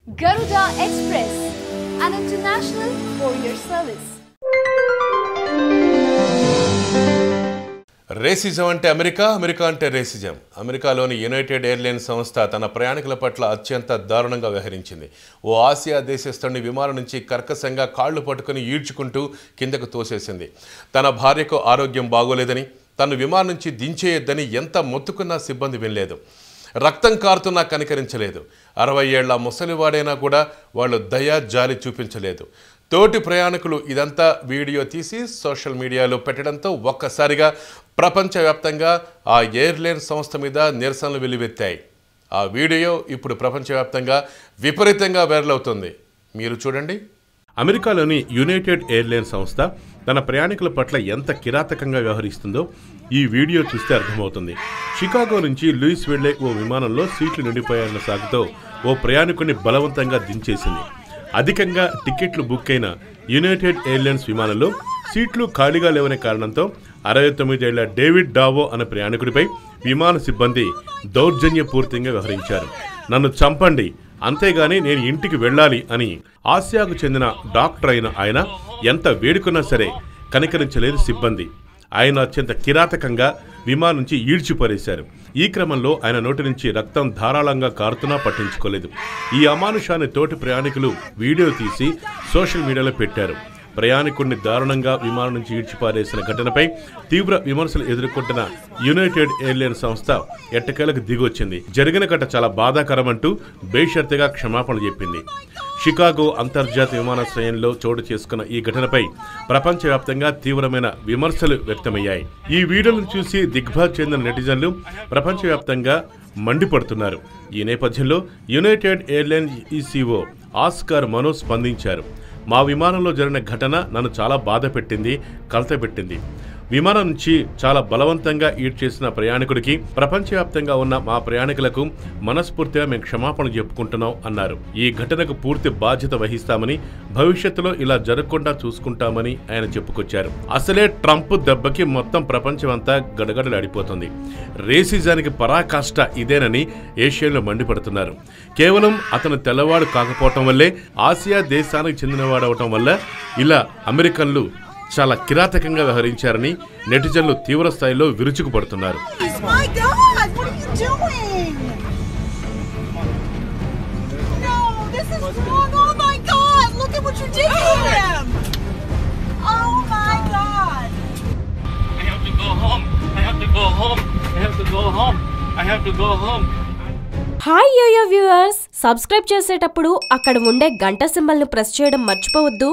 Garuda Express, an international courier service. Racism అంటే America, America అంటే racism. అమెరికాలోని United airlines సంస్థ తన ప్రయాణికుల పట్ల అత్యంత దారుణంగా వ్యవహరించింది. ఓ ఆసియా దేశస్థుడిని విమానం నుంచి కర్కశంగా కాళ్లు పట్టుకుని ఈడ్చుకుంటూ కిందకు తోసేసింది. తన భార్యకు ఆరోగ్యం బాగోలేదని, తను విమానం నుంచి దించేయొద్దని ఎంత మొత్తుకున్నా సిబ్బంది వినలేదు. రక్తం కారుతున్నా కనికరించలేదు. 60 ఏళ్ల ముసలివాడైనా కూడా వాళ్ళు దయ జాలి చూపించలేదు. తోటి ప్రయాణికులు ఇదంతా వీడియో తీసి సోషల్ మీడియాలో పెట్టడంతో ఒక్కసారిగా ప్రపంచవ్యాప్తంగా ఆ ఎయిర్లైన్ సంస్థ మీద నిరసనలు వెల్లువెత్తాయి. ఆ వీడియో ఇప్పుడు ప్రపంచవ్యాప్తంగా విపరీతంగా వైరల్ అవుతుంది. మీరు చూడండి. అమెరికాలోని యునైటెడ్ ఎయిర్లైన్ సంస్థ తన ప్రయాణికుల పట్ల ఎంత కిరాతకంగా వ్యవహరిస్తుందో ఈ వీడియో చూస్తే అర్థమవుతుంది. షికాగో నుంచి లూయిస్ వెళ్లే ఓ విమానంలో సీట్లు నిండిపోయారన్న సాకుతో ఓ ప్రయాణికుడిని బలవంతంగా దించేసింది. అధికంగా టికెట్లు బుక్ అయిన యునైటెడ్ ఎయిర్లైన్స్ విమానంలో సీట్లు ఖాళీగా లేవనే కారణంతో 69 ఏళ్ల డేవిడ్ డావో అనే ప్రయాణికుడిపై విమాన సిబ్బంది దౌర్జన్యపూర్తిగా వ్యవహరించారు. నన్ను చంపండి, అంతేగాని నేను ఇంటికి వెళ్ళాలి అని ఆసియాకు చెందిన డాక్టర్ అయిన ఆయన ఎంత వేడుకున్నా సరే కనికరించలేదు సిబ్బంది. ఆయన అత్యంత కిరాతకంగా విమానం నుంచి ఈడ్చిపరేశారు. ఈ క్రమంలో ఆయన నోటి నుంచి రక్తం ధారాళంగా కారుతున్నా పట్టించుకోలేదు. ఈ అమానుషాన్ని తోటి ప్రయాణికులు వీడియో తీసి సోషల్ మీడియాలో పెట్టారు. ప్రయాణికుడిని దారుణంగా విమానం నుంచి ఈడ్చిపారేసిన ఘటనపై తీవ్ర విమర్శలు ఎదుర్కొంటున్న యునైటెడ్ ఎయిర్లైన్స్ సంస్థ ఎట్టకేలకు దిగొచ్చింది. జరిగిన ఘటన చాలా బాధాకరమంటూ బేషరతుగా క్షమాపణలు చెప్పింది. షికాగో అంతర్జాతీయ విమానాశ్రయంలో చోటు చేసుకున్న ఈ ఘటనపై ప్రపంచవ్యాప్తంగా తీవ్రమైన విమర్శలు వ్యక్తమయ్యాయి. ఈ వీడియోలను చూసి దిగ్భాగ్ చెందిన నెటిజన్లు ప్రపంచవ్యాప్తంగా మండిపడుతున్నారు. ఈ నేపథ్యంలో యునైటెడ్ ఎయిర్లైన్స్ ఈసీఓ ఆస్కార్ మనో స్పందించారు. మా విమానంలో జరిగిన ఘటన నన్ను చాలా బాధ పెట్టింది, కలతపెట్టింది. విమానం నుంచి చాలా బలవంతంగా ఈడ్చేసిన ప్రయాణికుడికి ప్రపంచవ్యాప్తంగా ఉన్న మా ప్రయాణికులకు మనస్ఫూర్తిగా మేము క్షమాపణ చెప్పుకుంటున్నాం అన్నారు. ఈ ఘటనకు పూర్తి బాధ్యత వహిస్తామని, భవిష్యత్తులో ఇలా జరగకుండా చూసుకుంటామని ఆయన చెప్పుకొచ్చారు. అసలే ట్రంప్ దెబ్బకి మొత్తం ప్రపంచమంతా గడగడలాడిపోతుంది. రేసిజానికి పరాకాష్ట ఇదేనని ఏషియన్లు మండిపడుతున్నారు. కేవలం అతను తెల్లవాడు కాకపోవటం వల్లే, ఆసియా దేశానికి చెందినవాడవటం వల్ల ఇలా అమెరికన్లు చాలా కిరాతకంగా వ్యవహరించారని నెటిజన్లు తీవ్ర స్థాయిలో విరుచుకుపడుతున్నారు. హాయ్ యోయో వ్యూవర్స్, సబ్స్క్రైబ్ చేసేటప్పుడు అక్కడ ఉండే గంట సింబల్ ను ప్రెస్ చేయడం మర్చిపోవద్దు.